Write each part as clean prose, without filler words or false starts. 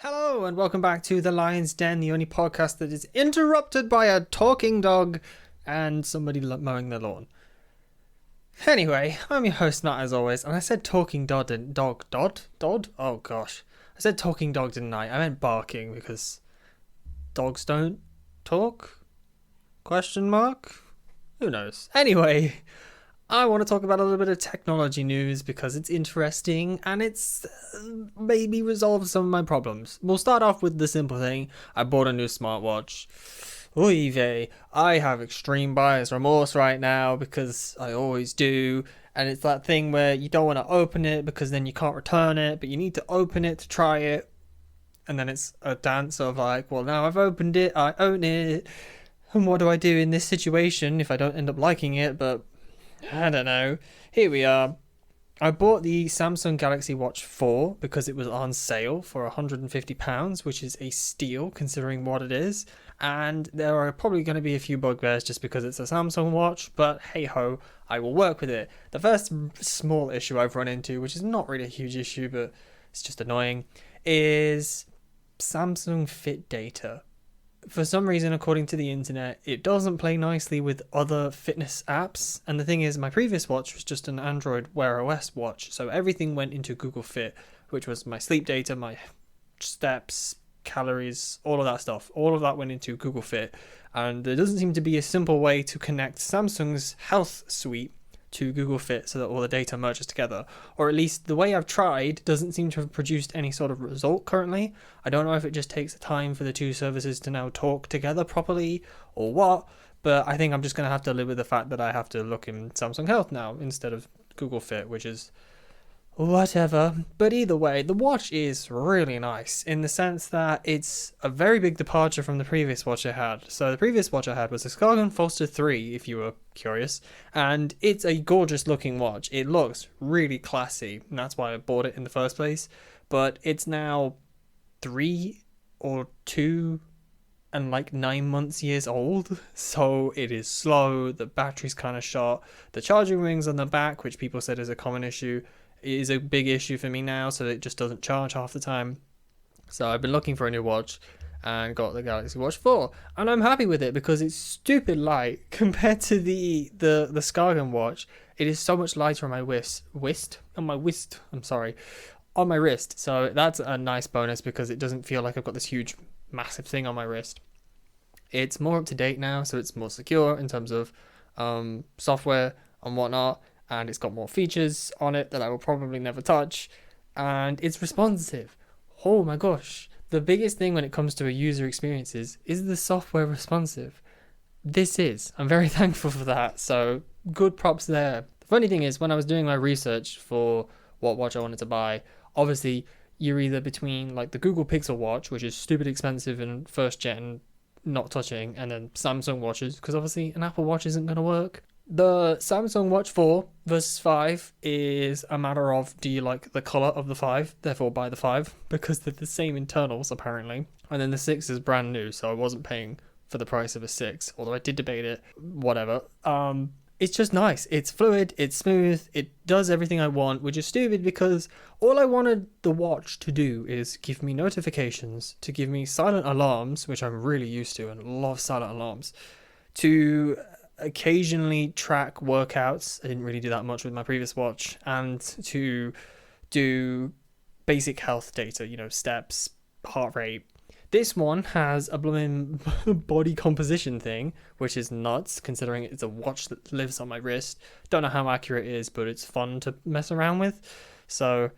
Hello and welcome back to The Lion's Den, the only podcast that is interrupted by a talking dog and somebody mowing their lawn. Anyway, I'm your host Matt as always, and I said talking dog? Oh gosh. I said talking dog, didn't I? I meant barking because dogs don't talk? Question mark? Who knows? Anyway, I want to talk about a little bit of technology news because it's interesting and it's maybe resolved some of my problems. We'll start off with the simple thing. I bought a new smartwatch. Oy vey. I have extreme buyer's remorse right now because I always do. And it's that thing where you don't want to open it because then you can't return it, but you need to open it to try it. And then it's a dance of like, well, now I've opened it, I own it. And what do I do in this situation if I don't end up liking it? But I don't know. Here we are. I bought the Samsung Galaxy Watch 4 because it was on sale for £150, which is a steal considering what it is. And there are probably going to be a few bugbears just because it's a Samsung watch, but hey ho, I will work with it. The first small issue I've run into, which is not really a huge issue, but it's just annoying, is Samsung Fit data. For some reason, according to the internet, it doesn't play nicely with other fitness apps. And the thing is, my previous watch was just an Android Wear OS watch. So everything went into Google Fit, which was my sleep data, my steps, calories, all of that stuff. All of that went into Google Fit. And there doesn't seem to be a simple way to connect Samsung's health suite to Google Fit so that all the data merges together, or at least the way I've tried doesn't seem to have produced any sort of result currently. I don't know if it just takes time for the two services to now talk together properly or what, but I think I'm just going to have to live with the fact that I have to look in Samsung Health now instead of Google Fit, which is whatever. But either way, the watch is really nice in the sense that it's a very big departure from the previous watch I had. So the previous watch I had was a Skagen Foster 3, if you were curious, and it's a gorgeous looking watch. It looks really classy, and that's why I bought it in the first place. But it's now 3 or 2 and like 9 months years old, so it is slow, the battery's kind of shot, the charging rings on the back, which people said is a common issue, is a big issue for me now, so it just doesn't charge half the time. So I've been looking for a new watch and got the Galaxy Watch 4, and I'm happy with it because it's stupid light compared to the Skagen watch. It is so much lighter on my on my wrist. So that's a nice bonus because it doesn't feel like I've got this huge massive thing on my wrist. It's more up to date now, so it's more secure in terms of software and whatnot, and it's got more features on it that I will probably never touch, and it's responsive. Oh my gosh. The biggest thing when it comes to a user experience is the software responsive? This is. I'm very thankful for that, so good props there. The funny thing is, when I was doing my research for what watch I wanted to buy, obviously you're either between like the Google Pixel watch, which is stupid expensive and first gen, not touching, and then Samsung watches, because obviously an Apple Watch isn't going to work. The Samsung Watch 4 versus 5 is a matter of, do you like the colour of the 5, therefore buy the 5, because they're the same internals apparently. And then the 6 is brand new, so I wasn't paying for the price of a 6, although I did debate it, whatever. It's just nice, it's fluid, it's smooth, it does everything I want, which is stupid because all I wanted the watch to do is give me notifications, to give me silent alarms, which I'm really used to and love silent alarms, to occasionally track workouts. I didn't really do that much with my previous watch, and to do basic health data, steps, heart rate. This one has a blooming body composition thing, which is nuts considering it's a watch that lives on my wrist. Don't know how accurate it is, but it's fun to mess around with. So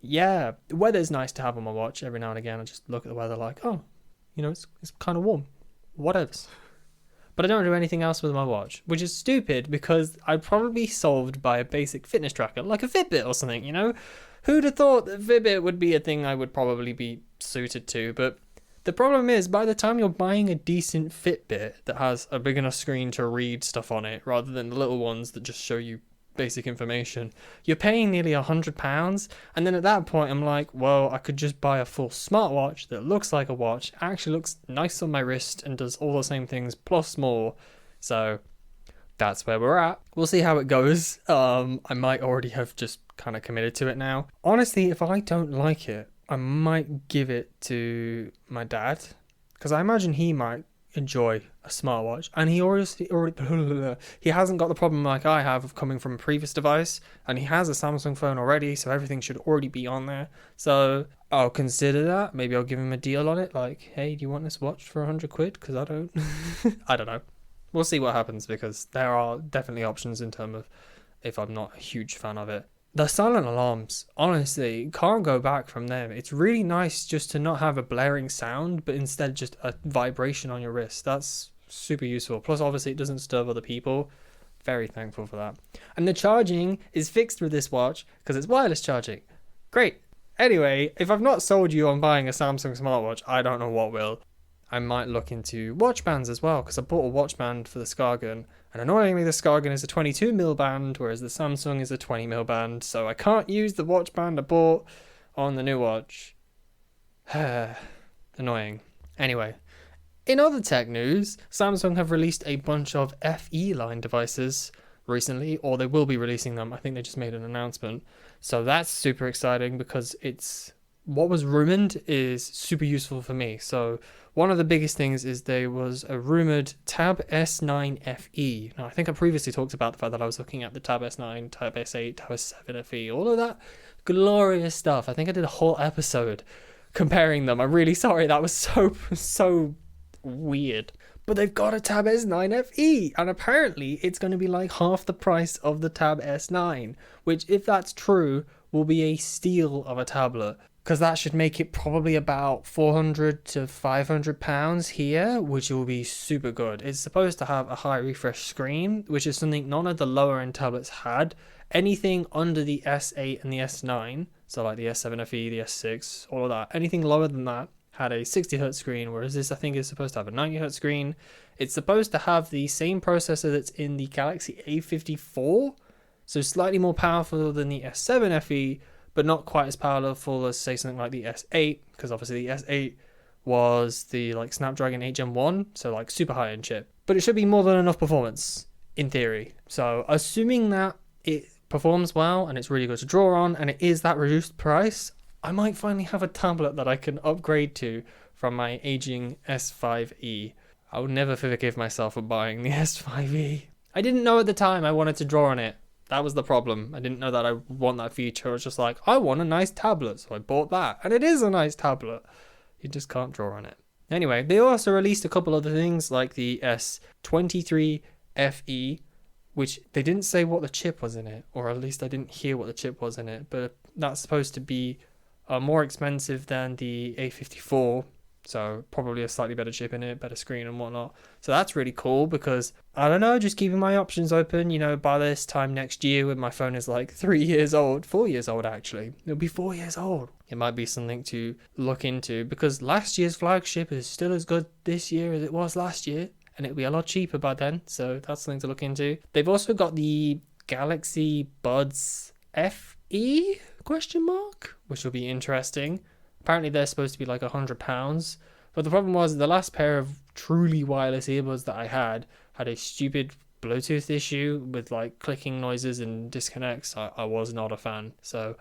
yeah, the weather's nice to have on my watch. Every now and again I just look at the weather like, oh, it's kind of warm, whatevs. But I don't do anything else with my watch, which is stupid because I'd probably be solved by a basic fitness tracker, like a Fitbit or something, Who'd have thought that Fitbit would be a thing I would probably be suited to? But the problem is, by the time you're buying a decent Fitbit that has a big enough screen to read stuff on it, rather than the little ones that just show you basic information, you're paying nearly £100, and then at that point I'm like, well, I could just buy a full smartwatch that looks like a watch, actually looks nice on my wrist and does all the same things plus more. So that's where we're at. We'll see how it goes. I might already have just kind of committed to it now. Honestly, if I don't like it, I might give it to my dad because I imagine he might enjoy a smartwatch, and already he hasn't got the problem like I have of coming from a previous device, and he has a Samsung phone already, so everything should already be on there. So I'll consider that. Maybe I'll give him a deal on it, like, hey, do you want this watch for 100 quid? Because I don't. I don't know. We'll see what happens, because there are definitely options in terms of if I'm not a huge fan of it. The silent alarms, honestly, can't go back from them. It's really nice just to not have a blaring sound, but instead just a vibration on your wrist. That's super useful. Plus, obviously, it doesn't disturb other people. Very thankful for that. And the charging is fixed with this watch because it's wireless charging. Great. Anyway, if I've not sold you on buying a Samsung smartwatch, I don't know what will. I might look into watch bands as well, because I bought a watch band for the Scargan, and annoyingly the Scargan is a 22mm band, whereas the Samsung is a 20mm band, so I can't use the watch band I bought on the new watch. Annoying. Anyway, in other tech news, Samsung have released a bunch of FE line devices recently, or they will be releasing them. I think they just made an announcement. So that's super exciting, because it's what was rumored is super useful for me. So one of the biggest things is there was a rumored Tab S9 FE. Now, I think I previously talked about the fact that I was looking at the Tab S9, Tab S8, Tab S7 FE, all of that glorious stuff. I think I did a whole episode comparing them. I'm really sorry. That was so weird. But they've got a Tab S9 FE, and apparently it's going to be like half the price of the Tab S9, which, if that's true, will be a steal of a tablet. Because that should make it probably about £400 to £500 here, which will be super good. It's supposed to have a high refresh screen, which is something none of the lower end tablets had. Anything under the S8 and the S9, so like the S7 FE, the S6, all of that, anything lower than that had a 60Hz screen, whereas this I think is supposed to have a 90Hz screen. It's supposed to have the same processor that's in the Galaxy A54, so slightly more powerful than the S7 FE, but not quite as powerful as, say, something like the S8, because obviously the S8 was the like Snapdragon 8 Gen 1, so like super high-end chip. But it should be more than enough performance, in theory. So assuming that it performs well and it's really good to draw on, and it is that reduced price, I might finally have a tablet that I can upgrade to from my aging S5e. I will never forgive myself for buying the S5e. I didn't know at the time I wanted to draw on it. That was the problem. I didn't know that I want that feature. I was just like, I want a nice tablet, so I bought that. And it is a nice tablet. You just can't draw on it. Anyway, they also released a couple other things, like the S23 FE, which they didn't say what the chip was in it, or at least I didn't hear what the chip was in it, but that's supposed to be more expensive than the A54, so probably a slightly better chip in it, better screen and whatnot. So that's really cool, because I don't know, just keeping my options open. You know, by this time next year, when my phone is like 3 years old, 4 years old actually, it'll be 4 years old. It might be something to look into, because last year's flagship is still as good this year as it was last year, and it'll be a lot cheaper by then. So that's something to look into. They've also got the Galaxy Buds FE ? Which will be interesting. Apparently they're supposed to be like £100, but the problem was the last pair of truly wireless earbuds that I had a stupid Bluetooth issue with like clicking noises and disconnects. I was not a fan, so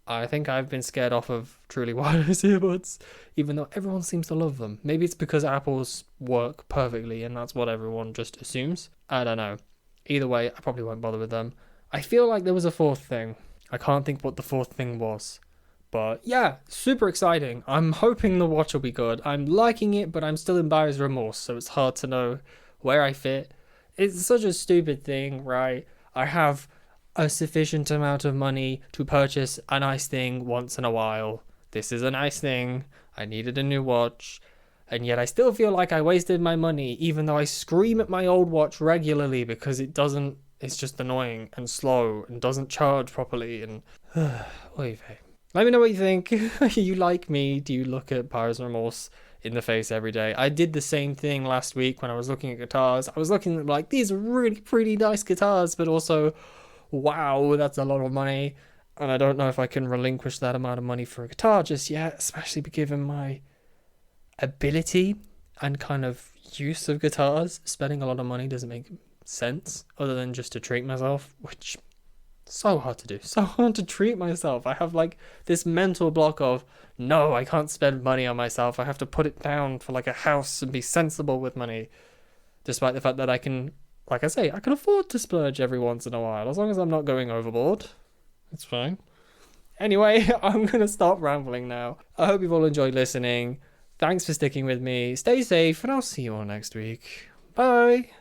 I think I've been scared off of truly wireless earbuds, even though everyone seems to love them. Maybe it's because Apple's work perfectly and that's what everyone just assumes. I don't know. Either way, I probably won't bother with them. I feel like there was a fourth thing. I can't think what the fourth thing was. But yeah, super exciting. I'm hoping the watch will be good. I'm liking it, but I'm still in buyer's remorse, so it's hard to know where I fit. It's such a stupid thing, right? I have a sufficient amount of money to purchase a nice thing once in a while. This is a nice thing. I needed a new watch. And yet I still feel like I wasted my money, even though I scream at my old watch regularly because it's just annoying and slow and doesn't charge properly. And let me know what you think. You like me? Do you look at buyer's remorse in the face every day? I did the same thing last week when I was looking at guitars. I was looking at like, these are really pretty nice guitars, but also, wow, that's a lot of money. And I don't know if I can relinquish that amount of money for a guitar just yet, especially given my ability and kind of use of guitars. Spending a lot of money doesn't make sense other than just to treat myself, which So hard to do. So hard to treat myself. I have like this mental block of, no, I can't spend money on myself. I have to put it down for like a house and be sensible with money. Despite the fact that I can, like I say, I can afford to splurge every once in a while. As long as I'm not going overboard, it's fine. Anyway, I'm going to stop rambling now. I hope you've all enjoyed listening. Thanks for sticking with me. Stay safe, and I'll see you all next week. Bye.